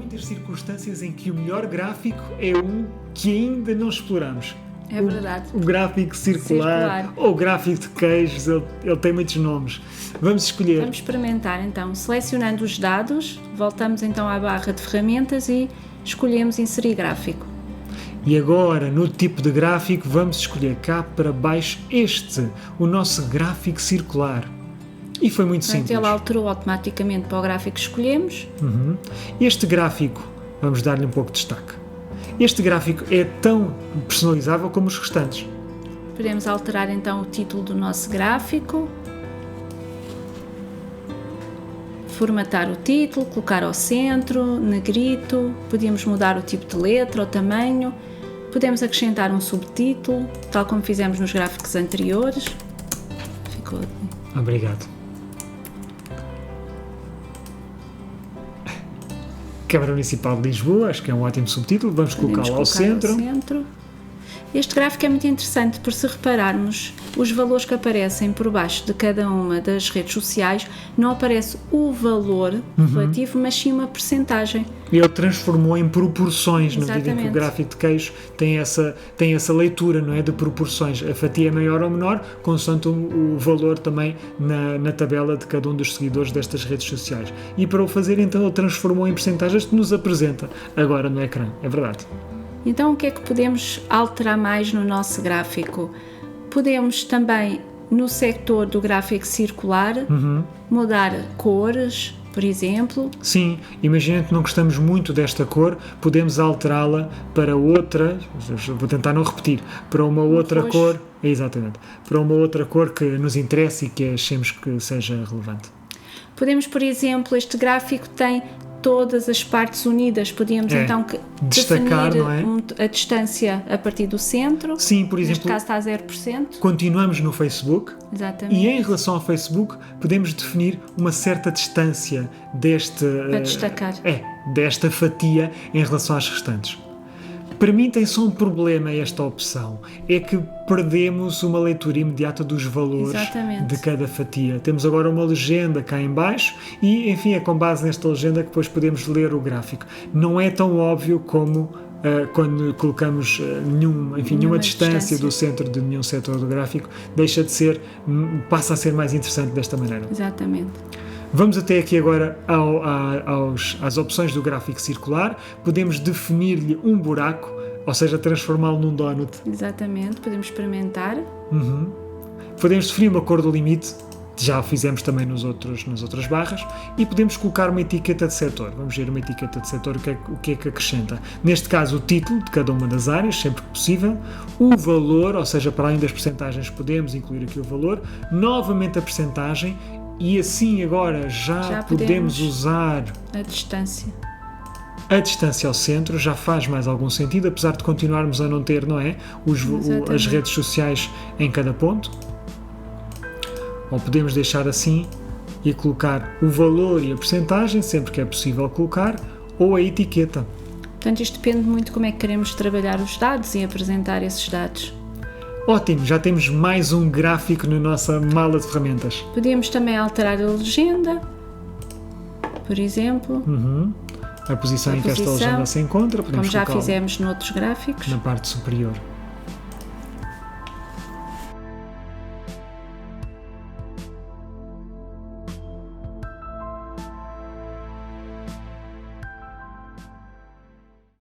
muitas circunstâncias em que o melhor gráfico é um que ainda não exploramos. É verdade. O gráfico circular ou o gráfico de queijos, ele tem muitos nomes. Vamos escolher. Vamos experimentar então, selecionando os dados, voltamos então à barra de ferramentas e escolhemos inserir gráfico. E agora, no tipo de gráfico, vamos escolher cá para baixo o nosso gráfico circular. E foi muito simples. Ele alterou automaticamente para o gráfico que escolhemos. Este gráfico, vamos dar-lhe um pouco de destaque. Este gráfico é tão personalizável como os restantes. Podemos alterar então o título do nosso gráfico. Formatar o título, colocar ao centro, negrito. Podemos mudar o tipo de letra, o tamanho. Podemos acrescentar um subtítulo, tal como fizemos nos gráficos anteriores. Ficou. Obrigado. Câmara Municipal de Lisboa, acho que é um ótimo subtítulo, vamos colocá-lo ao centro. Este gráfico é muito interessante, por se repararmos, os valores que aparecem por baixo de cada uma das redes sociais, não aparece o valor relativo, mas sim uma percentagem. Ele transformou em proporções, na medida em que o gráfico de queijo tem essa leitura, não é, de proporções. A fatia é maior ou menor, consoante o valor também na tabela de cada um dos seguidores destas redes sociais. E para o fazer, então, ele transformou em percentagens que nos apresenta agora no ecrã. É verdade. Então, o que é que podemos alterar mais no nosso gráfico? Podemos também, no sector do gráfico circular, mudar cores, por exemplo. Sim, imagina que não gostamos muito desta cor, podemos alterá-la para outra, vou tentar não repetir, para uma outra cor, exatamente, para uma outra cor que nos interesse e que achemos que seja relevante. Podemos, por exemplo, este gráfico tem todas as partes unidas, podíamos então destacar, definir não é? A distância a partir do centro. Sim, por exemplo, neste caso está a 0%. Continuamos no Facebook. Exatamente. E em relação ao Facebook, podemos definir uma certa distância para destacar. Desta fatia em relação às restantes. Para mim tem só um problema esta opção, é que perdemos uma leitura imediata dos valores de cada fatia. Temos agora uma legenda cá em baixo e, enfim, é com base nesta legenda que depois podemos ler o gráfico. Não é tão óbvio como quando colocamos nenhuma distância do centro de nenhum setor do gráfico, passa a ser mais interessante desta maneira. Exatamente. Vamos até aqui agora às opções do gráfico circular. Podemos definir-lhe um buraco, ou seja, transformá-lo num donut. Exatamente, podemos experimentar. Podemos definir uma cor do limite, já o fizemos também nas outras barras, e podemos colocar uma etiqueta de setor. Vamos ver uma etiqueta de setor, o que é que acrescenta. Neste caso, o título de cada uma das áreas, sempre que possível, o valor, ou seja, para além das percentagens podemos incluir aqui o valor, novamente a percentagem. E assim agora já podemos usar a distância. A distância ao centro já faz mais algum sentido, apesar de continuarmos a não ter, não é? As redes sociais em cada ponto. Ou podemos deixar assim e colocar o valor e a percentagem, sempre que é possível colocar, ou a etiqueta. Portanto, isto depende muito de como é que queremos trabalhar os dados e apresentar esses dados. Ótimo, já temos mais um gráfico na nossa mala de ferramentas. Podíamos também alterar a legenda, por exemplo. A posição em que esta legenda se encontra. Como já fizemos noutros gráficos. Na parte superior.